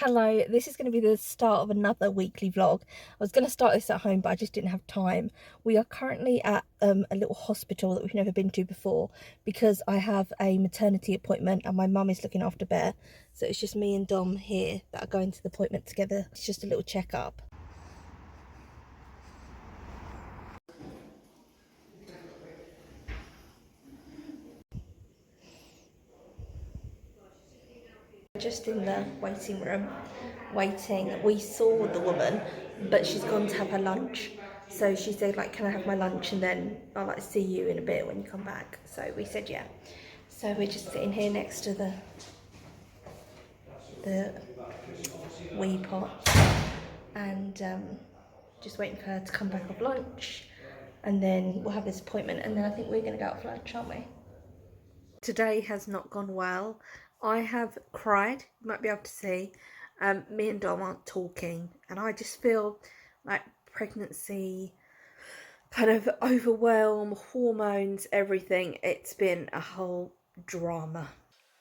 Hello, this is going to be the start of another weekly vlog. I was going to start this at home, but I just didn't have time. We are currently at a little hospital that we've never been to before because I have a maternity appointment and my mum is looking after Bear. So it's just me and Dom here that are going to the appointment together. It's just a little checkup. Just in the waiting room, waiting. We saw the woman, but she's gone to have her lunch. So she said, like, can I have my lunch and then I'll like see you in a bit when you come back. So we said yeah. So we're just sitting here next to the wee pot and just waiting for her to come back off lunch, and then we'll have this appointment, and then I think we're going to go out for lunch, aren't we? Today has not gone well. I have cried, you might be able to see. Me and Dom aren't talking, and I just feel like pregnancy, kind of overwhelm, hormones, everything. It's been a whole drama.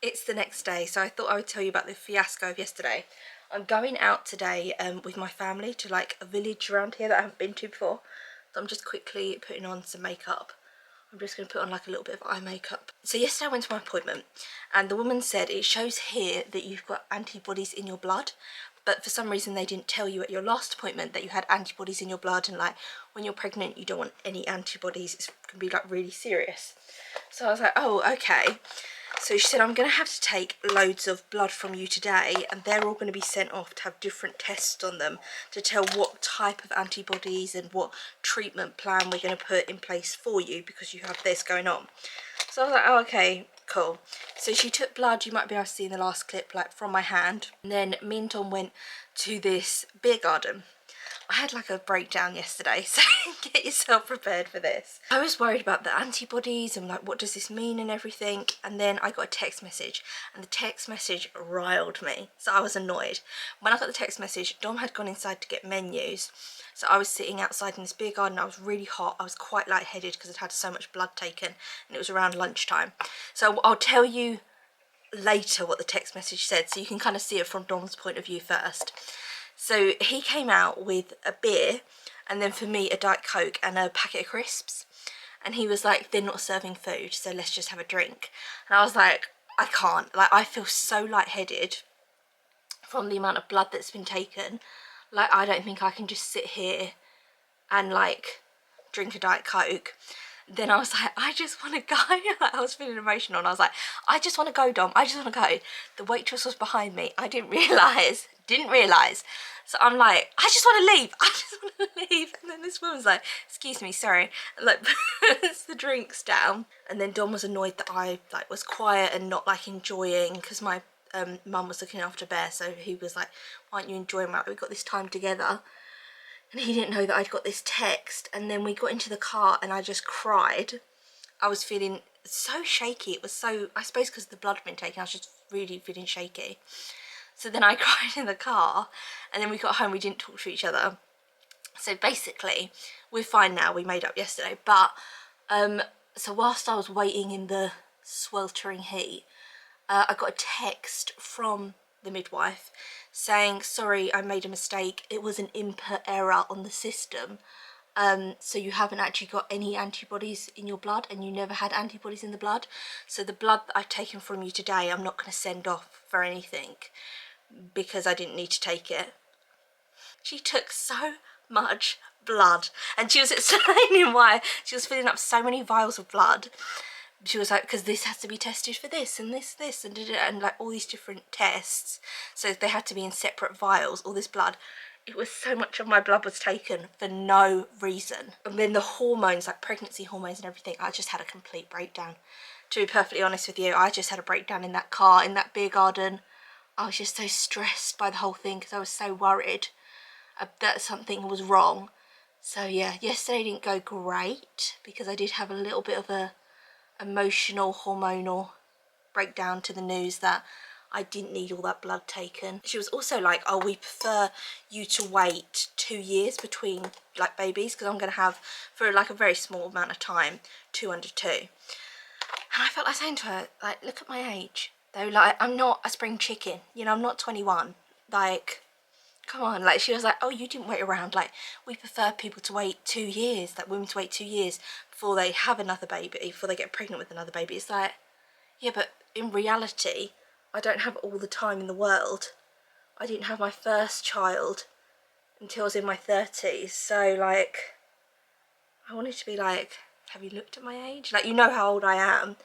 It's the next day, so I thought I would tell you about the fiasco of yesterday. I'm going out today with my family to like a village around here that I haven't been to before. So I'm just quickly putting on some makeup. I'm just going to put on like a little bit of eye makeup. So yesterday I went to my appointment and the woman said it shows here that you've got antibodies in your blood, but for some reason they didn't tell you at your last appointment that you had antibodies in your blood, and like when you're pregnant you don't want any antibodies, it can be like really serious. So I was like, oh okay. So she said, I'm going to have to take loads of blood from you today, and they're all going to be sent off to have different tests on them to tell what type of antibodies and what treatment plan we're going to put in place for you because you have this going on. So I was like, oh, okay, cool. So she took blood, you might be able to see in the last clip, like from my hand. And then me and Tom went to this beer garden. I had like a breakdown yesterday, so get yourself prepared for this. I was worried about the antibodies and like what does this mean and everything, and then I got a text message and the text message riled me, so I was annoyed. When I got the text message, Dom had gone inside to get menus, so I was sitting outside in this beer garden. I was really hot, I was quite lightheaded because I'd had so much blood taken and it was around lunchtime. So I'll tell you later what the text message said so you can kind of see it from Dom's point of view first. So he came out with a beer and then for me a Diet Coke and a packet of crisps, and he was like, they're not serving food, so let's just have a drink. And I was like, I can't, like I feel so lightheaded from the amount of blood that's been taken. Like I don't think I can just sit here and like drink a Diet Coke. Then I was like, I just want to go. I was feeling emotional and I was like, I just want to go, Dom, I just want to go. The waitress was behind me. I didn't realise. So I'm like, I just want to leave. I just want to leave. And then this woman's like, excuse me, sorry. And like puts the drinks down. And then Dom was annoyed that I like was quiet and not like enjoying, because my mum was looking after Bear. So he was like, why aren't you enjoying that? We got this time together. And he didn't know that I'd got this text, and then we got into the car and I just cried. I was feeling so shaky. It was so, I suppose because the blood had been taken, I was just really feeling shaky. So then I cried in the car, and then we got home, we didn't talk to each other. So basically, we're fine now, we made up yesterday. But, so whilst I was waiting in the sweltering heat, I got a text from the midwife saying, sorry, I made a mistake, it was an input error on the system, so you haven't actually got any antibodies in your blood, and you never had antibodies in the blood, so the blood that I've taken from you today I'm not going to send off for anything because I didn't need to take it. She took so much blood and she was explaining why she was filling up so many vials of blood. She was like, because this has to be tested for this and this and like all these different tests, so they had to be in separate vials, all this blood. It was so much of my blood was taken for no reason. And then the hormones, like pregnancy hormones and everything, I just had a complete breakdown. To be perfectly honest with you, I just had a breakdown in that car, in that beer garden. I was just so stressed by the whole thing because I was so worried that something was wrong. So yeah, yesterday didn't go great because I did have a little bit of a emotional, hormonal breakdown to the news that I didn't need all that blood taken. She was also like, oh, we prefer you to wait 2 years between like babies, because I'm going to have, for like a very small amount of time, 2 under 2. And I felt like saying to her, like, look at my age though, like I'm not a spring chicken, you know, I'm not 21. Like, come on. Like, she was like, oh, you didn't wait around. Like, we prefer people to wait 2 years, like women to wait 2 years before they have another baby, before they get pregnant with another baby. It's like, yeah, but in reality, I don't have all the time in the world. I didn't have my first child until I was in my 30s. So, like, I wanted to be like, have you looked at my age? Like, you know how old I am.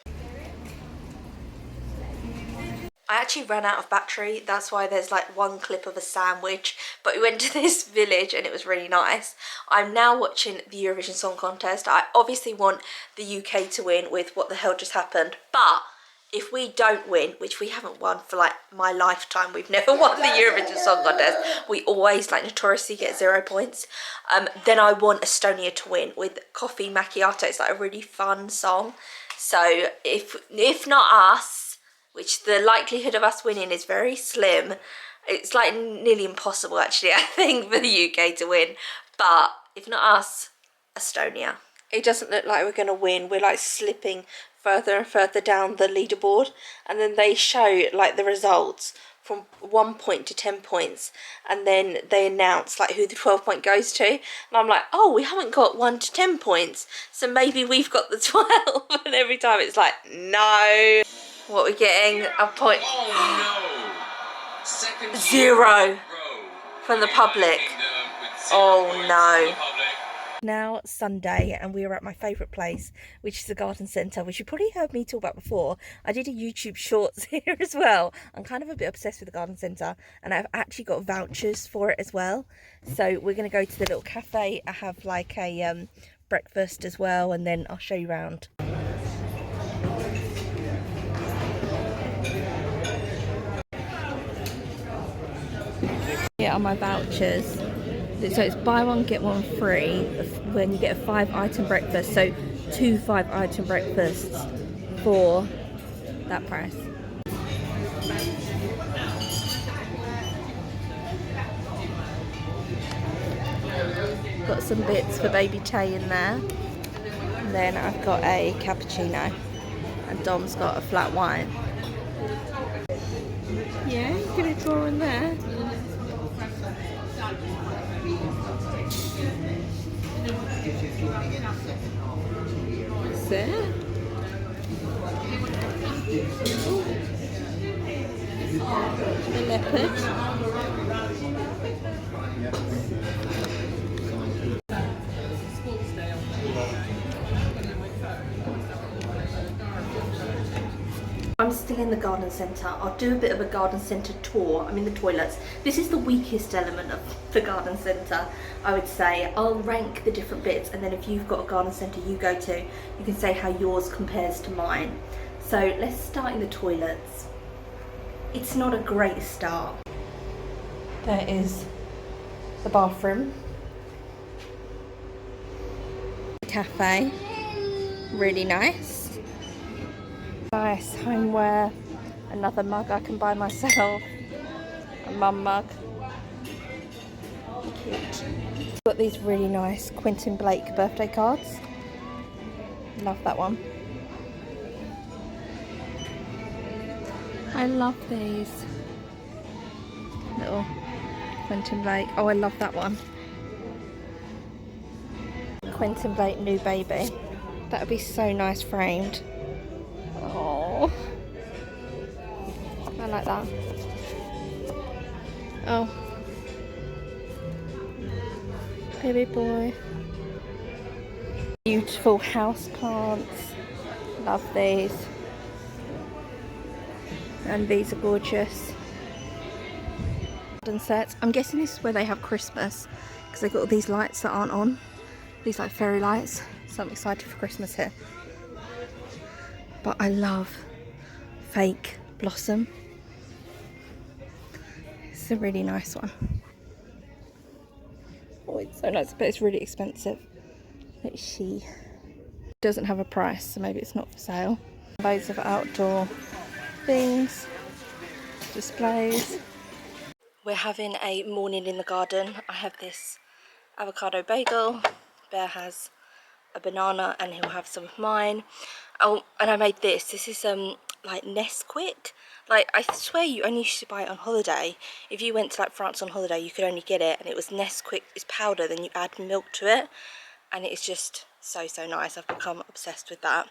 I actually ran out of battery, that's why there's like one clip of a sandwich, but we went to this village and it was really nice. I'm now watching the Eurovision Song Contest. I obviously want the UK to win with what the hell just happened, but if we don't win, which we haven't won for like my lifetime, we've never won the Eurovision Song Contest, we always like notoriously get 0 points, then I want Estonia to win with Coffee Macchiato. It's like a really fun song. So if not us, which the likelihood of us winning is very slim, it's like nearly impossible actually, I think, for the UK to win. But if not us, Estonia. It doesn't look like we're going to win. We're like slipping further and further down the leaderboard, and then they show like the results from 1 point to 10 points, and then they announce like who the 12 point goes to, and I'm like, oh, we haven't got 1 to 10 points, so maybe we've got the 12. And every time it's like, no. What we're getting, a point. Oh no! 0 from the public. Oh no. Now Sunday, and we are at my favourite place, which is the garden centre, which you probably heard me talk about before. I did a YouTube shorts here as well. I'm kind of a bit obsessed with the garden centre, and I've actually got vouchers for it as well. So we're going to go to the little cafe. I have like a breakfast as well, and then I'll show you around. Here are my vouchers. So it's buy one get one free when you get a 5-item breakfast. So 2 5-item breakfasts for that price. Got some bits for baby Tay in there. And then I've got a cappuccino, and Dom's got a flat white. Yeah, you can draw in there. What's that? The leopard. I'm still in the garden centre. I'll do a bit of a garden centre tour. I'm in the toilets. This is the weakest element of the garden centre, I would say. I'll rank the different bits, and then if you've got a garden centre you go to, you can say how yours compares to mine. So let's start in the toilets. It's not a great start. There is the bathroom. Cafe. Really nice. Nice homeware, another mug I can buy myself, a mum mug, cute. Got these really nice Quentin Blake birthday cards, love that one. I love these, little Quentin Blake, oh I love that one. Quentin Blake new baby, that would be so nice framed. Oh, I like that. Oh, baby boy. Beautiful house plants. Love these. And these are gorgeous. Garden sets. I'm guessing this is where they have Christmas, because they've got all these lights that aren't on. These like fairy lights. So I'm excited for Christmas here. But I love fake blossom. It's a really nice one. Oh, it's so nice, but it's really expensive. Let's see. Doesn't have a price, so maybe it's not for sale. Loads of outdoor things, displays. We're having a morning in the garden. I have this avocado bagel. Bear has a banana, and he'll have some of mine. Oh, and I made this. This is like Nesquik. Like, I swear you only used to buy it on holiday. If you went to like France on holiday, you could only get it, and it was Nesquik. It's powder, then you add milk to it, and it's just so nice. I've become obsessed with that.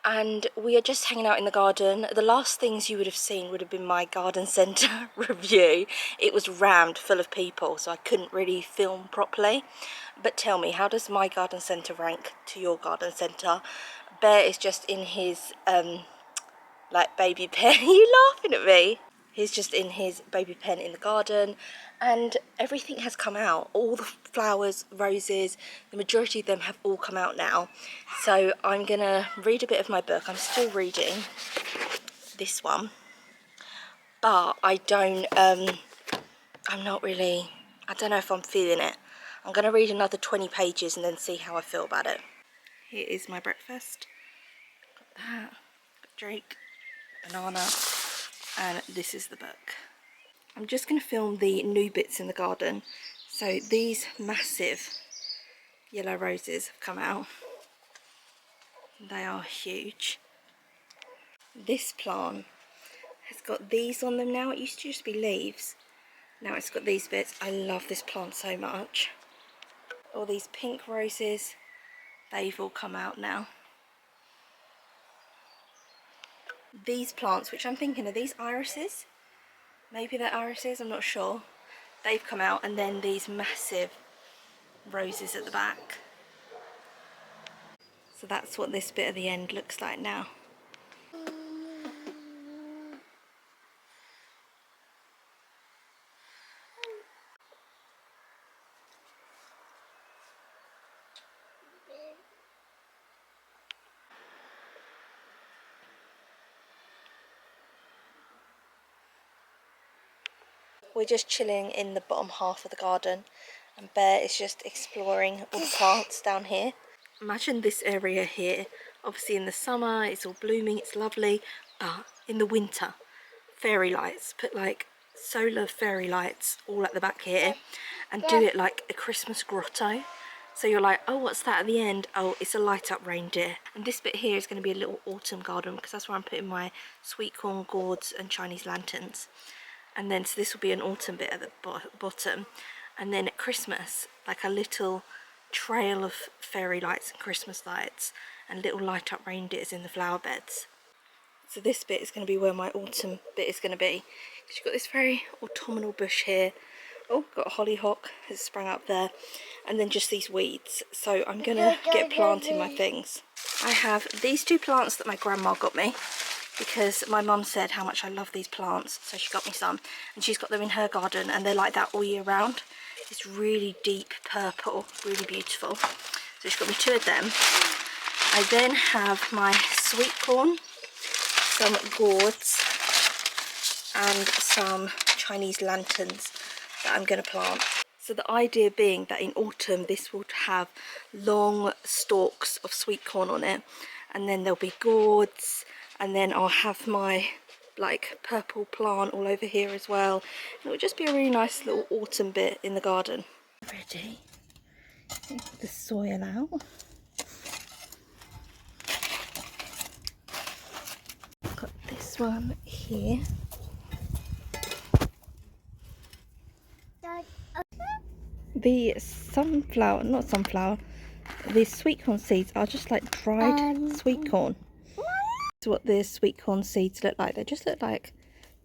And we are just hanging out in the garden. The last things you would have seen would have been my garden centre review. It was rammed full of people, so I couldn't really film properly. But tell me, how does my garden centre rank to your garden centre? Bear is just in his like baby pen. Are you laughing at me? He's just in his baby pen in the garden, and everything has come out. All the flowers, roses, the majority of them have all come out now. So I'm gonna read a bit of my book. I'm still reading this one, but I'm not really, I don't know if I'm feeling it. I'm gonna read another 20 pages and then see how I feel about it. Here is my breakfast. Got that, got Drake, banana, and this is the book. I'm just going to film the new bits in the garden. So these massive yellow roses have come out. They are huge. This plant has got these on them now. It used to just be leaves. Now it's got these bits. I love this plant so much. All these pink roses, they've all come out now. These plants, which I'm thinking, are these irises? Maybe they're irises, I'm not sure. They've come out, and then these massive roses at the back. So that's what this bit at the end looks like now. We're just chilling in the bottom half of the garden, and Bear is just exploring all the plants down here. Imagine this area here. Obviously in the summer it's all blooming, it's lovely, but in the winter, fairy lights. Put like solar fairy lights all at the back here and do it like a Christmas grotto. So you're like, oh, what's that at the end? Oh, it's a light up reindeer. And this bit here is going to be a little autumn garden, because that's where I'm putting my sweet corn, gourds and Chinese lanterns. And then so this will be an autumn bit at the bottom, and then at Christmas like a little trail of fairy lights and Christmas lights and little light up reindeers in the flower beds. So this bit is going to be where my autumn bit is going to be, because you've got this very autumnal bush here. Oh, got a hollyhock has sprung up there, and then just these weeds. So I'm going to get planting my things. I have these two plants that my grandma got me, because my mum said how much I love these plants, so she got me some, and she's got them in her garden, and they're like that all year round. It's really deep purple, really beautiful. So she's got me two of them. I then have my sweet corn, some gourds, and some Chinese lanterns that I'm going to plant. So the idea being that in autumn this will have long stalks of sweet corn on it, and then there'll be gourds, and then I'll have my like purple plant all over here as well. And it'll just be a really nice little autumn bit in the garden. Ready? Take the soil out. Got this one here. The sunflower, not sunflower, the sweet corn seeds are just like dried sweet corn. That's what the sweet corn seeds look like. They just look like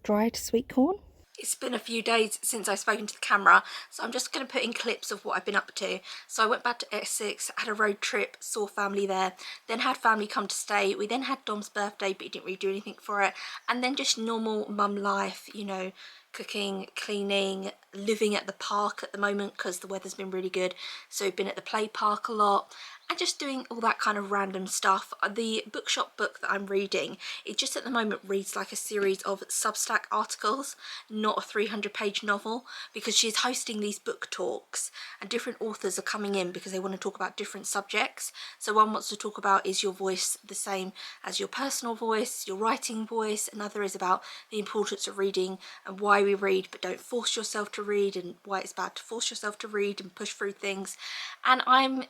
dried sweet corn. It's been a few days since I've spoken to the camera, so I'm just going to put in clips of what I've been up to. So I went back to Essex, had a road trip, saw family there, then had family come to stay. We then had Dom's birthday, but he didn't really do anything for it. And then just normal mum life, you know, cooking, cleaning, living at the park at the moment because the weather's been really good. So we've been at the play park a lot, and just doing all that kind of random stuff. The bookshop book that I'm reading, it just at the moment reads like a series of Substack articles, not a 300-page novel, because she's hosting these book talks and different authors are coming in because they want to talk about different subjects. So one wants to talk about, is your voice the same as your personal voice, your writing voice? Another is about the importance of reading and why we read but don't force yourself to read, and why it's bad to force yourself to read and push through things. And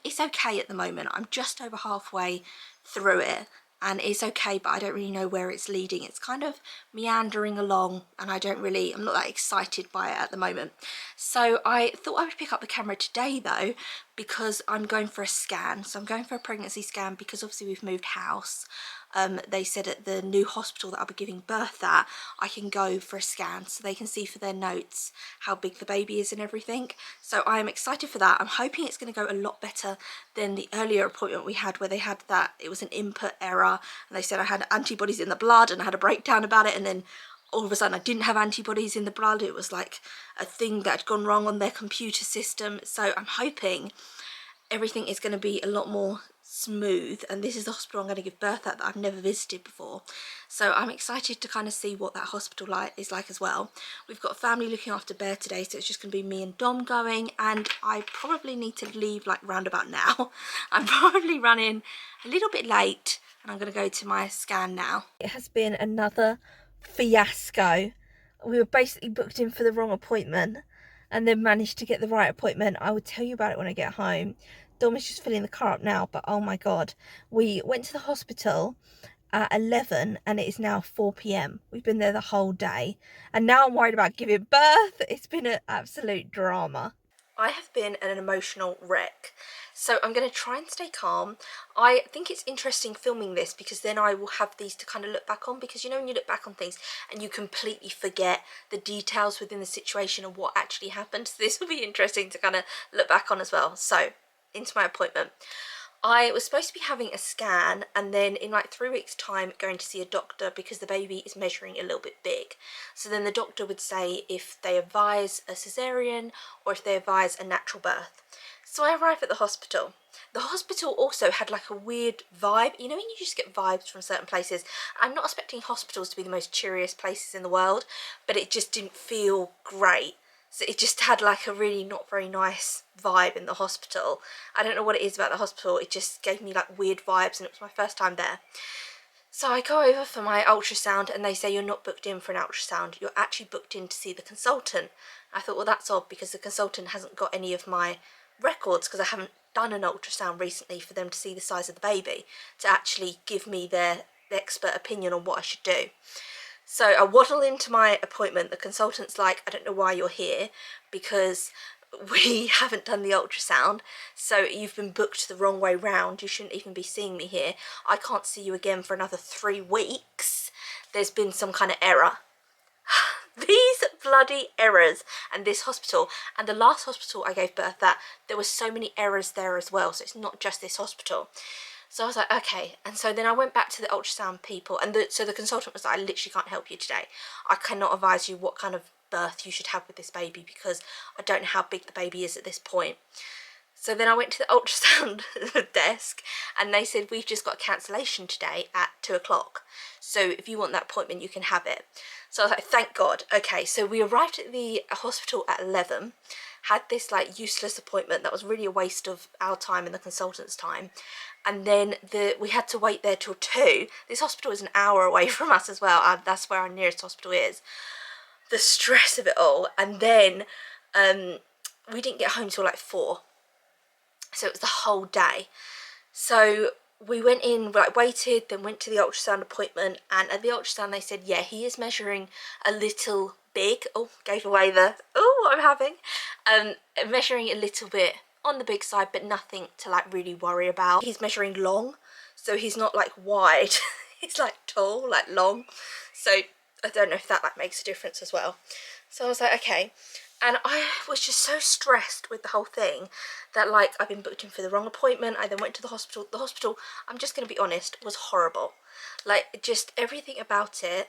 it's okay at the moment. I'm just over halfway through it, and it's okay, but I don't really know where it's leading. It's kind of meandering along, and I'm not that excited by it at the moment. So I thought I would pick up the camera today though, because I'm going for a scan. So I'm going for a pregnancy scan because obviously we've moved house. They said at the new hospital that I'll be giving birth at, I can go for a scan so they can see for their notes how big the baby is and everything. So I'm excited for that. I'm hoping it's going to go a lot better than the earlier appointment we had, where they had that it was an input error and they said I had antibodies in the blood, and I had a breakdown about it, and then all of a sudden I didn't have antibodies in the blood. It was like a thing that had gone wrong on their computer system. So I'm hoping everything is going to be a lot more smooth, and this is the hospital I'm going to give birth at that I've never visited before. So I'm excited to kind of see what that hospital is like as well. We've got a family looking after Bear today, so it's just going to be me and Dom going, and I probably need to leave like round about now. I'm probably running a little bit late, and I'm going to go to my scan now. It has been another fiasco. We were basically booked in for the wrong appointment and then managed to get the right appointment. I will tell you about it when I get home. Dom is just filling the car up now, but oh my god. We went to the hospital at 11 and it is now 4 p.m. We've been there the whole day, and now I'm worried about giving birth. It's been an absolute drama. I have been an emotional wreck, so I'm going to try and stay calm. I think it's interesting filming this because then I will have these to kind of look back on, because you know when you look back on things and you completely forget the details within the situation and what actually happened. So this will be interesting to kind of look back on as well. So into my appointment. I was supposed to be having a scan, and then in like 3 weeks time going to see a doctor because the baby is measuring a little bit big. So then the doctor would say if they advise a cesarean or if they advise a natural birth. So I arrived at the hospital. The hospital also had like a weird vibe. You know when you just get vibes from certain places? I'm not expecting hospitals to be the most cheeriest places in the world, but it just didn't feel great. So it just had like a really not very nice vibe in the hospital. I don't know what it is about the hospital. It just gave me like weird vibes, and it was my first time there. So I go over for my ultrasound and they say you're not booked in for an ultrasound. You're actually booked in to see the consultant. I thought, well, that's odd because the consultant hasn't got any of my records, because I haven't done an ultrasound recently for them to see the size of the baby to actually give me their expert opinion on what I should do. So I waddle into my appointment. The consultant's like, I don't know why you're here, because we haven't done the ultrasound, so you've been booked the wrong way round. You shouldn't even be seeing me here. I can't see you again for another 3 weeks. There's been some kind of error. These bloody errors. And this hospital, and the last hospital I gave birth at, there were so many errors there as well, so it's not just this hospital. So I was like, okay. And so then I went back to the ultrasound people, and so the consultant was like, I literally can't help you today. I cannot advise you what kind of birth you should have with this baby because I don't know how big the baby is at this point. So then I went to the ultrasound desk and they said, we've just got a cancellation today at 2 o'clock. So if you want that appointment, you can have it. So I was like, thank God. Okay, so we arrived at the hospital at 11, had this like useless appointment that was really a waste of our time and the consultant's time. And then we had to wait there till 2. This hospital is an hour away from us as well. That's where our nearest hospital is. The stress of it all. And then we didn't get home till like 4. So it was the whole day. So we went in, like waited, then went to the ultrasound appointment. And at the ultrasound they said, yeah, he is measuring a little big. Oh, gave away the, oh, I'm having. Measuring a little bit on the big side, but nothing to like really worry about. He's measuring long, so he's not like wide. He's like tall, like long. So I don't know if that like makes a difference as well. So I was like, okay. And I was just so stressed with the whole thing that like I've been booked in for the wrong appointment. I then went to the hospital. The hospital, I'm just going to be honest, was horrible. Like just everything about it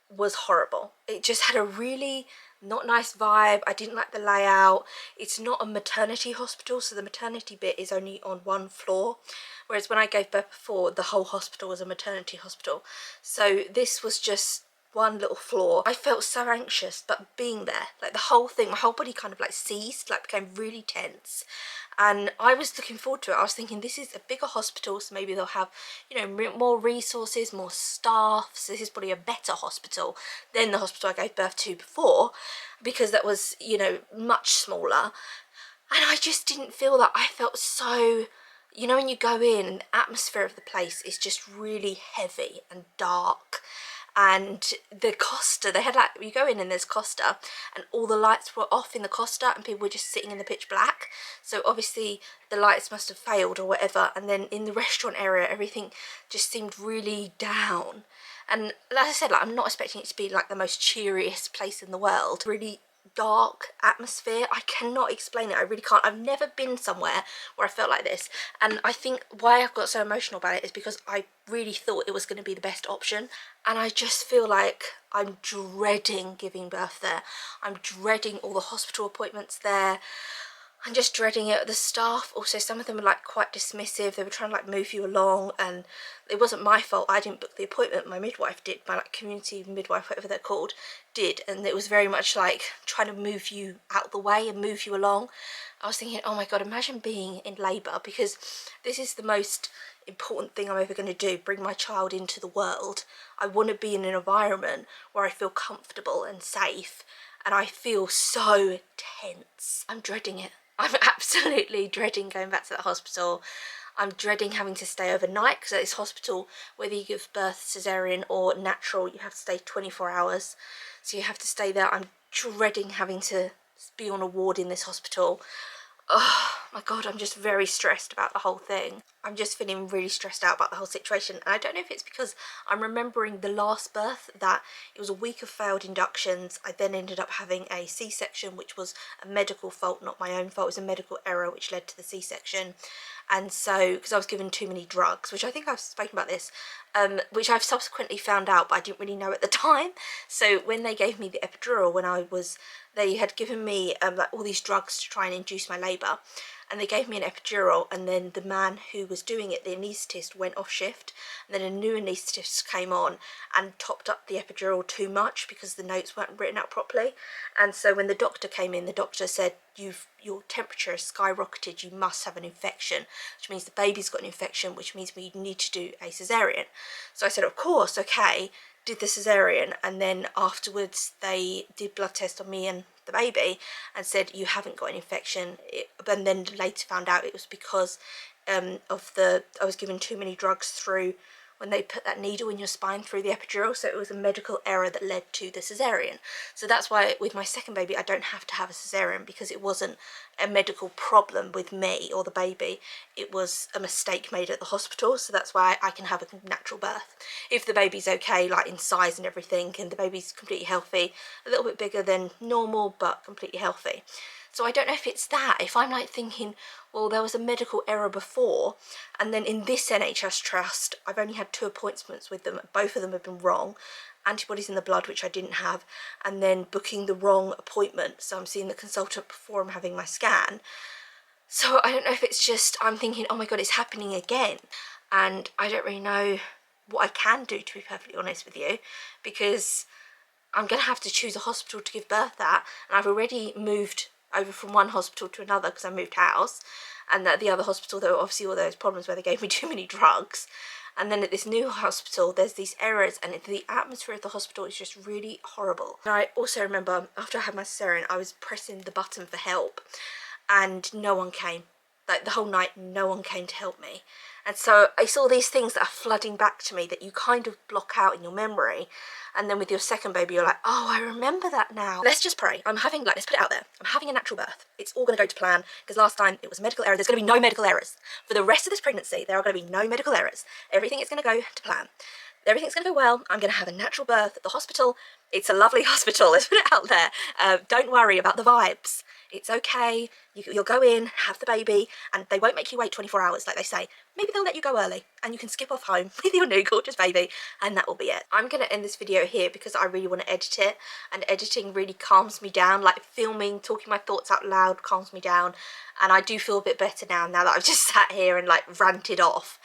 was horrible. It just had a really not nice vibe. I didn't like the layout. It's not a maternity hospital, so the maternity bit is only on 1 floor, whereas when I gave birth before, the whole hospital was a maternity hospital. So this was just 1 little floor. I felt so anxious, but being there, like the whole thing, my whole body kind of like seized, like became really tense. And I was looking forward to it. I was thinking this is a bigger hospital, so maybe they'll have, you know, more resources, more staff. So this is probably a better hospital than the hospital I gave birth to before, because that was, you know, much smaller. And I just didn't feel that. I felt so you know, when you go in, the atmosphere of the place is just really heavy and dark. And the Costa, they had like, you go in and there's Costa and all the lights were off in the Costa and people were just sitting in the pitch black. So obviously the lights must have failed or whatever. And then in the restaurant area, everything just seemed really down. And like I said, like, I'm not expecting it to be like the most cheeriest place in the world. Really dark atmosphere. I cannot explain it. I really can't. I've never been somewhere where I felt like this, and I think why I got so emotional about it is because I really thought it was going to be the best option, and I just feel like I'm dreading giving birth there. I'm dreading all the hospital appointments there. I'm just dreading it. The staff also, some of them were like quite dismissive. They were trying to like move you along, and it wasn't my fault. I didn't book the appointment. My midwife did. My like community midwife, whatever they're called, did. And it was very much like trying to move you out the way and move you along. I was thinking, oh my God, imagine being in labour, because this is the most important thing I'm ever going to do, bring my child into the world. I want to be in an environment where I feel comfortable and safe, and I feel so tense. I'm dreading it. I'm absolutely dreading going back to that hospital. I'm dreading having to stay overnight, because at this hospital, whether you give birth cesarean or natural, you have to stay 24 hours. So you have to stay there. I'm dreading having to be on a ward in this hospital. Oh my God, I'm just very stressed about the whole thing. I'm just feeling really stressed out about the whole situation. And I don't know if it's because I'm remembering the last birth, that it was a week of failed inductions. I then ended up having a C-section, which was a medical fault, not my own fault. It was a medical error which led to the C-section. And so, because I was given too many drugs, which I think I've spoken about this, which I've subsequently found out, but I didn't really know at the time. So when they gave me the epidural, they had given me like all these drugs to try and induce my labour, and they gave me an epidural, and then the man who was doing it, the anaesthetist, went off shift, and then a new anaesthetist came on and topped up the epidural too much because the notes weren't written out properly. And so when the doctor came in, the doctor said, your temperature has skyrocketed, you must have an infection, which means the baby's got an infection, which means we need to do a cesarean. So I said, of course, okay, did the cesarean, and then afterwards they did blood test on me and the baby and said, you haven't got an infection. And then later found out it was because I was given too many drugs through when they put that needle in your spine through the epidural. So it was a medical error that led to the cesarean. So that's why with my second baby I don't have to have a cesarean, because it wasn't a medical problem with me or the baby. It was a mistake made at the hospital. So that's why I can have a natural birth. If the baby's okay, like in size and everything, and the baby's completely healthy, a little bit bigger than normal but completely healthy. So I don't know if it's that, if I'm like thinking, well, there was a medical error before, and then in this NHS trust, I've only had 2 appointments with them, both of them have been wrong, antibodies in the blood, which I didn't have, and then booking the wrong appointment, so I'm seeing the consultant before I'm having my scan. So I don't know if it's just, I'm thinking, oh my God, it's happening again, and I don't really know what I can do, to be perfectly honest with you, because I'm going to have to choose a hospital to give birth at, and I've already moved over from one hospital to another because I moved house, and at the other hospital there were obviously all those problems where they gave me too many drugs, and then at this new hospital there's these errors, and the atmosphere of the hospital is just really horrible. And I also remember after I had my cesarean, I was pressing the button for help and no one came. Like the whole night no one came to help me. And so it's all these things that are flooding back to me that you kind of block out in your memory, and then with your second baby you're like, oh, I remember that now. Let's just pray. Let's put it out there, I'm having a natural birth. It's all going to go to plan, because last time it was a medical error. There's going to be no medical errors for the rest of this pregnancy. There are going to be no medical errors. Everything is going to go to plan. Everything's going to go well. I'm going to have a natural birth at the hospital. It's a lovely hospital, let's put it out there. Don't worry about the vibes. It's okay. You'll go in, have the baby, and they won't make you wait 24 hours like they say. Maybe they'll let you go early and you can skip off home with your new gorgeous baby, and that will be it. I'm going to end this video here because I really want to edit it, and editing really calms me down. Like filming, talking my thoughts out loud calms me down, and I do feel a bit better now that I've just sat here and like ranted off.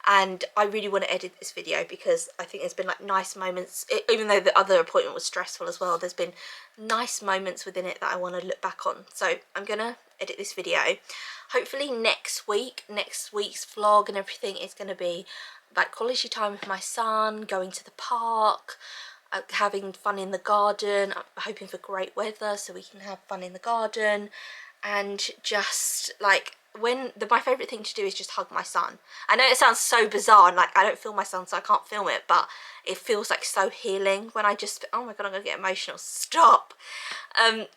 And I really want to edit this video because I think there's been like nice moments, even though the other appointment was stressful as well, there's been nice moments within it that I want to look back on. So I'm gonna edit this video. Hopefully next week's vlog and everything is going to be like quality time with my son, going to the park, having fun in the garden. I'm hoping for great weather so we can have fun in the garden, and just like my favourite thing to do is just hug my son. I know it sounds so bizarre, and like I don't feel my son, so I can't film it, but it feels like so healing when I just, oh my god, I'm gonna get emotional, stop.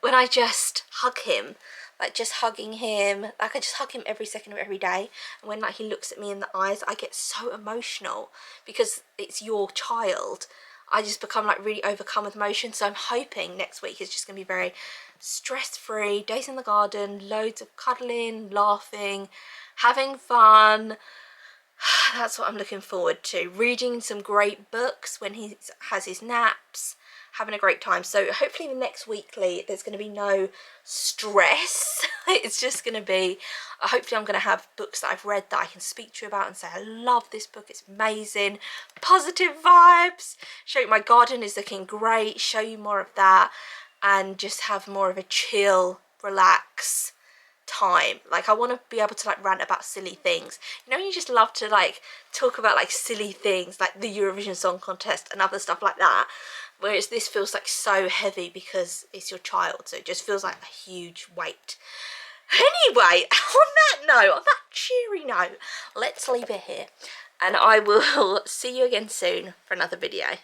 When I just hug him, like just hugging him, like I just hug him every second of every day, and when like he looks at me in the eyes, I get so emotional because it's your child. I just become like really overcome with emotion. So I'm hoping next week is just gonna be very stress-free, days in the garden, loads of cuddling, laughing, having fun. That's what I'm looking forward to. Reading some great books when he has his naps, having a great time. So hopefully the next weekly there's going to be no stress. It's just going to be, hopefully I'm going to have books that I've read that I can speak to you about and say, I love this book, it's amazing, positive vibes, show you my garden is looking great, show you more of that, and just have more of a chill, relax time. Like I want to be able to like rant about silly things, you know, you just love to like talk about like silly things like the Eurovision Song Contest and other stuff like that, whereas this feels like so heavy because it's your child, so it just feels like a huge weight. Anyway, on that cheery note, let's leave it here, and I will see you again soon for another video.